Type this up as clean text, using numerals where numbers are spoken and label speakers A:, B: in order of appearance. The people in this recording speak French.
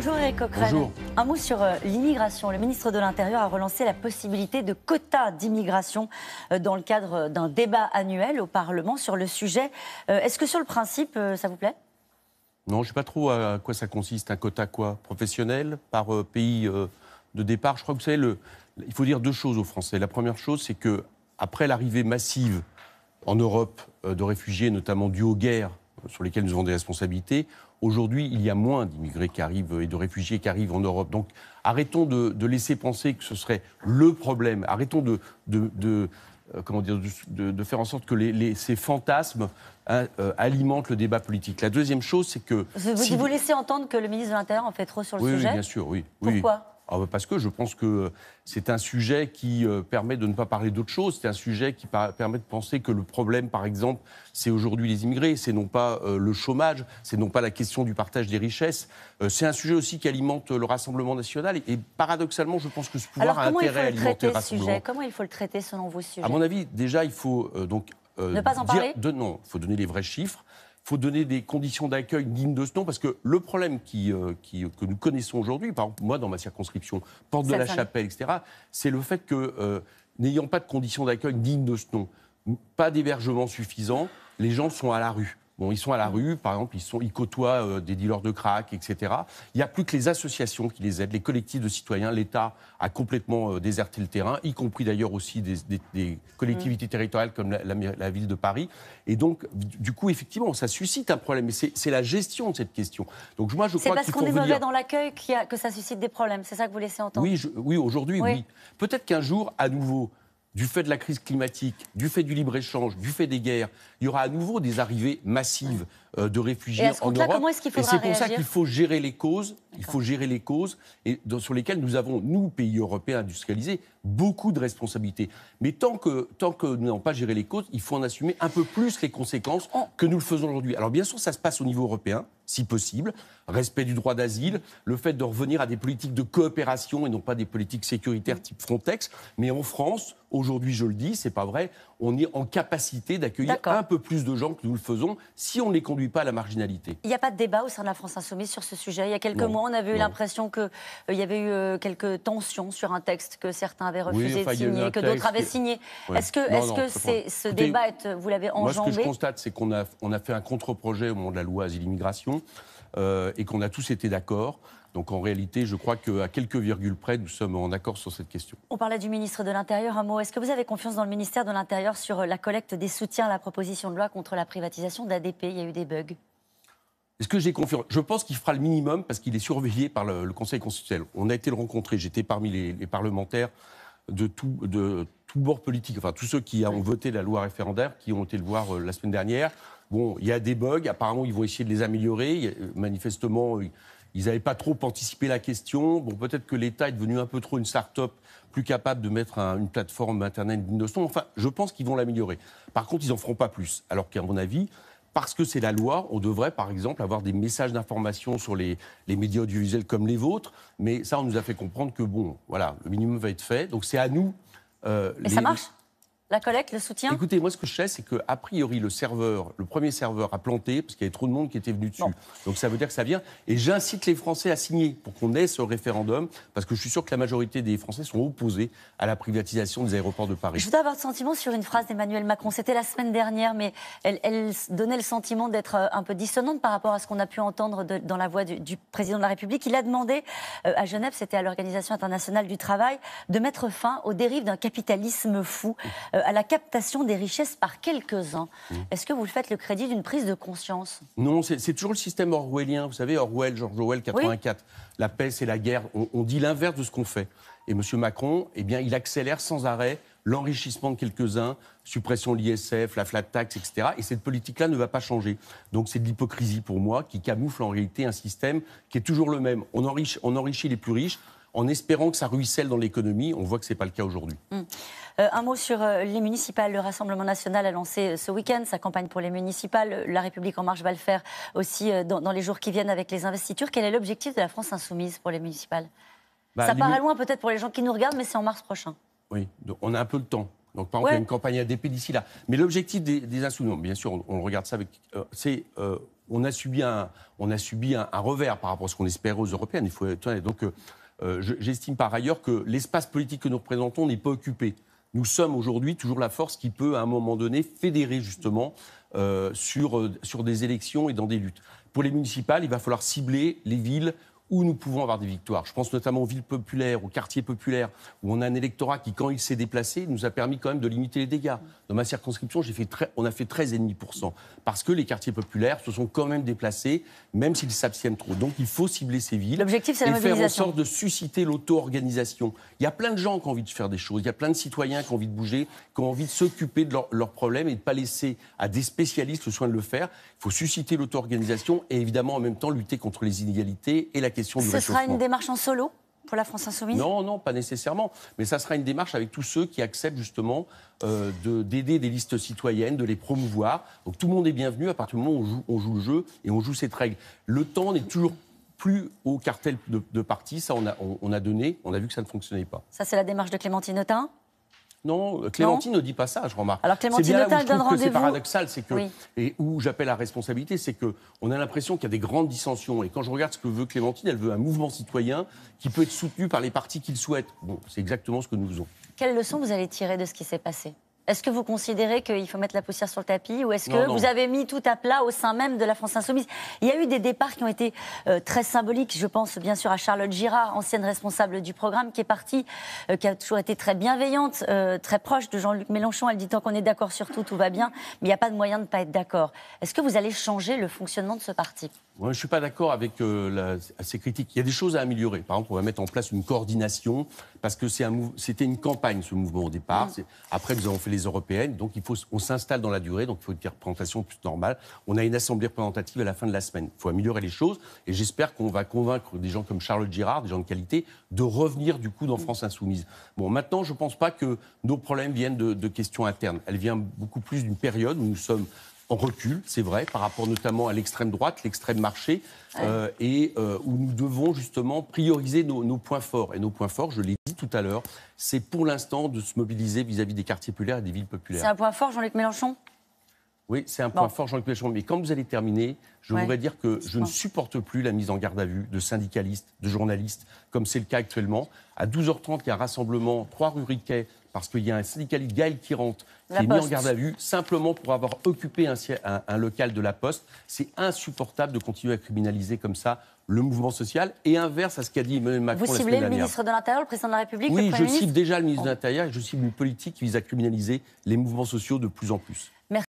A: Bonjour Éric Coquerel.
B: Bonjour.
A: Un mot sur l'immigration. Le ministre de l'Intérieur a relancé la possibilité de quotas d'immigration dans le cadre d'un débat annuel au Parlement sur le sujet. Est-ce que sur le principe, ça vous plaît ?
B: Non, je ne sais pas trop à quoi ça consiste. Un quota quoi ? Professionnel, par pays de départ. Je crois que vous savez, il faut dire deux choses aux Français. La première chose, c'est qu'après l'arrivée massive en Europe de réfugiés, notamment dus aux guerres sur lesquelles nous avons des responsabilités, aujourd'hui, il y a moins d'immigrés qui arrivent et de réfugiés qui arrivent en Europe. Donc, arrêtons de laisser penser que ce serait le problème. Arrêtons de faire en sorte que ces fantasmes alimentent le débat politique. La deuxième chose, c'est que...
A: Vous laissez entendre que le ministre de l'Intérieur en fait trop sur le sujet ?
B: Oui, bien sûr, oui.
A: Pourquoi ?
B: Parce que je pense que c'est un sujet qui permet de ne pas parler d'autre chose. C'est un sujet qui permet de penser que le problème, par exemple, c'est aujourd'hui les immigrés. C'est non pas le chômage, c'est non pas la question du partage des richesses. C'est un sujet aussi qui alimente le Rassemblement national. Et paradoxalement, je pense que ce pouvoir a intérêt à alimenter le Rassemblement.
A: Comment il faut le traiter selon vous, ce sujet ?
B: À mon avis, déjà, il faut
A: ne pas en parler ?
B: Non, il faut donner les vrais chiffres. Il faut donner des conditions d'accueil dignes de ce nom, parce que le problème que nous connaissons aujourd'hui, par exemple, moi, dans ma circonscription, Porte de la Chapelle, etc., c'est le fait que, n'ayant pas de conditions d'accueil dignes de ce nom, pas d'hébergement suffisant, les gens sont à la rue. Bon, ils sont à la rue, par exemple, ils côtoient des dealers de crack, etc. Il n'y a plus que les associations qui les aident, les collectifs de citoyens. L'État a complètement déserté le terrain, y compris d'ailleurs aussi des collectivités territoriales comme la ville de Paris. Et donc, du coup, effectivement, ça suscite un problème. Mais c'est la gestion de cette question. Donc, moi, je crois
A: qu'il faut revenir... C'est parce qu'on est mauvais dans l'accueil que ça suscite des problèmes. C'est ça que vous laissez entendre ?
B: Oui, aujourd'hui, oui. Peut-être qu'un jour, à nouveau... Du fait de la crise climatique, du fait du libre-échange, du fait des guerres, il y aura à nouveau des arrivées massives de réfugiés en Europe.
A: Comment est-ce qu'il faudra
B: réagir ? Et c'est pour ça qu'il faut gérer les causes.
A: D'accord.
B: Il faut gérer les causes sur lesquelles nous avons, nous, pays européens industrialisés, beaucoup de responsabilités. Mais tant que nous n'avons pas géré les causes, il faut en assumer un peu plus les conséquences que nous le faisons aujourd'hui. Alors bien sûr, ça se passe au niveau européen, si possible. Respect du droit d'asile, le fait de revenir à des politiques de coopération et non pas des politiques sécuritaires type Frontex. Mais en France, aujourd'hui, je le dis, c'est pas vrai, on est en capacité d'accueillir un peu plus de gens que nous le faisons si on ne les conduit pas à la marginalité.
A: Il n'y a pas de débat au sein de la France Insoumise sur ce sujet. Il y a quelques mois, on avait eu l'impression qu'il y avait eu quelques tensions sur un texte que certains avaient refusé de signer, que d'autres avaient signé. Ouais. Est-ce que ce débat, vous l'avez enjambé ?
B: Moi, ce que je constate, c'est qu'on a fait un contre-projet au moment de la loi Asile-Immigration et qu'on a tous été d'accord. Donc en réalité, je crois qu'à quelques virgules près, nous sommes en accord sur cette question.
A: On parlait du ministre de l'Intérieur, un mot. Est-ce que vous avez confiance dans le ministère de l'Intérieur sur la collecte des soutiens à la proposition de loi contre la privatisation d'ADP ? Il y a eu des bugs.
B: Est-ce que j'ai confiance ? Je pense qu'il fera le minimum parce qu'il est surveillé par le Conseil constitutionnel. On a été le rencontrer, j'étais parmi les parlementaires de tout bord politique, enfin tous ceux qui ont voté la loi référendaire, qui ont été le voir la semaine dernière. Bon, il y a des bugs, apparemment ils vont essayer de les améliorer. Manifestement, ils n'avaient pas trop anticipé la question. Bon, peut-être que l'État est devenu un peu trop une start-up, plus capable de mettre une plateforme Internet digne de ce nom. Enfin, je pense qu'ils vont l'améliorer. Par contre, ils n'en feront pas plus. Alors qu'à mon avis, parce que c'est la loi, on devrait, par exemple, avoir des messages d'information sur les médias audiovisuels comme les vôtres. Mais ça, on nous a fait comprendre que, bon, voilà, le minimum va être fait. Donc c'est à nous...
A: Et ça marche ? La collecte, le soutien ?
B: Écoutez, moi, ce que je sais, c'est qu'a priori, le premier serveur a planté parce qu'il y avait trop de monde qui était venu dessus. Bon. Donc, ça veut dire que ça vient. Et j'incite les Français à signer pour qu'on ait ce référendum, parce que je suis sûr que la majorité des Français sont opposés à la privatisation des aéroports de Paris.
A: Je voudrais avoir votre sentiment sur une phrase d'Emmanuel Macron. C'était la semaine dernière, mais elle donnait le sentiment d'être un peu dissonante par rapport à ce qu'on a pu entendre dans la voix du président de la République. Il a demandé à Genève, c'était à l'Organisation internationale du travail, de mettre fin aux dérives d'un capitalisme fou, à la captation des richesses par quelques-uns. Est-ce que vous le faites le crédit d'une prise de conscience ?
B: Non, c'est toujours le système orwellien. Vous savez, George Orwell, 84. Oui. La paix, c'est la guerre. On dit l'inverse de ce qu'on fait. Et M. Macron, eh bien, il accélère sans arrêt l'enrichissement de quelques-uns, suppression de l'ISF, la flat tax, etc. Et cette politique-là ne va pas changer. Donc c'est de l'hypocrisie pour moi qui camoufle en réalité un système qui est toujours le même. On enrichit les plus riches en espérant que ça ruisselle dans l'économie. On voit que ce n'est pas le cas aujourd'hui.
A: Un mot sur les municipales. Le Rassemblement national a lancé ce week-end sa campagne pour les municipales. La République En Marche va le faire aussi dans les jours qui viennent avec les investitures. Quel est l'objectif de la France insoumise pour les municipales ? Ça paraît loin peut-être pour les gens qui nous regardent, mais c'est en mars prochain.
B: Oui, donc on a un peu le temps. Donc, par exemple, il y a une campagne ADP d'ici là. Mais l'objectif des Insoumis, bien sûr, on regarde ça avec... on a subi un revers par rapport à ce qu'on espérait aux Européennes. Il faut être honnête. Donc, j'estime par ailleurs que l'espace politique que nous représentons n'est pas occupé. Nous sommes aujourd'hui toujours la force qui peut, à un moment donné, fédérer justement sur des élections et dans des luttes. Pour les municipales, il va falloir cibler les villes où nous pouvons avoir des victoires. Je pense notamment aux villes populaires, aux quartiers populaires, où on a un électorat qui, quand il s'est déplacé, nous a permis quand même de limiter les dégâts. Dans ma circonscription, on a fait 13,5%, parce que les quartiers populaires se sont quand même déplacés, même s'ils s'abstiennent trop. Donc il faut cibler ces villes.
A: L'objectif, c'est la mobilisation.
B: Et faire en sorte de susciter l'auto-organisation. Il y a plein de gens qui ont envie de faire des choses, il y a plein de citoyens qui ont envie de bouger, qui ont envie de s'occuper de leurs problèmes et de ne pas laisser à des spécialistes le soin de le faire. Il faut susciter l'auto-organisation et évidemment en même temps lutter contre les inégalités et la question du réchauffement.
A: Ce sera une démarche en solo pour la France Insoumise ?
B: Non, pas nécessairement. Mais ça sera une démarche avec tous ceux qui acceptent justement d'aider des listes citoyennes, de les promouvoir. Donc tout le monde est bienvenu à partir du moment où on joue le jeu et on joue cette règle. Le temps n'est toujours plus au cartel de partis. Ça, on a donné, on a vu que ça ne fonctionnait pas.
A: Ça, c'est la démarche de Clémentine Autain ?
B: Non, Clémentine ne dit pas ça, je remarque.
A: Alors Clémentine Autain donne rendez-vous.
B: C'est paradoxal, c'est que et où j'appelle à responsabilité, c'est que on a l'impression qu'il y a des grandes dissensions. Et quand je regarde ce que veut Clémentine, elle veut un mouvement citoyen qui peut être soutenu par les partis qu'il souhaite. Bon, c'est exactement ce que nous faisons.
A: Quelle leçon vous allez tirer de ce qui s'est passé ? Est-ce que vous considérez qu'il faut mettre la poussière sur le tapis ou est-ce que vous avez mis tout à plat au sein même de la France Insoumise ? Il y a eu des départs qui ont été très symboliques. Je pense bien sûr à Charlotte Girard, ancienne responsable du programme, qui est partie, qui a toujours été très bienveillante, très proche de Jean-Luc Mélenchon. Elle dit tant qu'on est d'accord sur tout, tout va bien, mais il n'y a pas de moyen de ne pas être d'accord. Est-ce que vous allez changer le fonctionnement de ce parti ?
B: Moi, je ne suis pas d'accord avec ces critiques. Il y a des choses à améliorer. Par exemple, on va mettre en place une coordination, parce que c'était une campagne, ce mouvement, au départ. Après, nous avons fait les européennes, donc on s'installe dans la durée, donc il faut une représentation plus normale. On a une assemblée représentative à la fin de la semaine. Il faut améliorer les choses, et j'espère qu'on va convaincre des gens comme Charlotte Girard, des gens de qualité, de revenir, du coup, dans France Insoumise. Bon, maintenant, je ne pense pas que nos problèmes viennent de questions internes. Elles viennent beaucoup plus d'une période où nous sommes en recul, c'est vrai, par rapport notamment à l'extrême droite, l'extrême marché, où nous devons justement prioriser nos points forts. Et nos points forts, je l'ai dit tout à l'heure, c'est pour l'instant de se mobiliser vis-à-vis des quartiers populaires et des villes populaires.
A: C'est un point fort, Jean-Luc Mélenchon ?
B: Oui, c'est un point fort, Jean-Luc Mélenchon. Mais quand vous allez terminer, je voudrais dire que je ne supporte plus la mise en garde à vue de syndicalistes, de journalistes, comme c'est le cas actuellement. À 12h30, il y a un rassemblement, 3 rue Riquet, parce qu'il y a un syndicaliste, Gaël Quirante, qui est mis en garde à vue, simplement pour avoir occupé un local de la Poste. C'est insupportable de continuer à criminaliser comme ça le mouvement social, et inverse à ce qu'a dit Emmanuel Macron la semaine dernière.
A: Vous ciblez le ministre de l'Intérieur, le président de la République,
B: oui,
A: le Premier ministre ?
B: cible déjà le ministre de l'Intérieur, et je cible une politique qui vise à criminaliser les mouvements sociaux de plus en plus.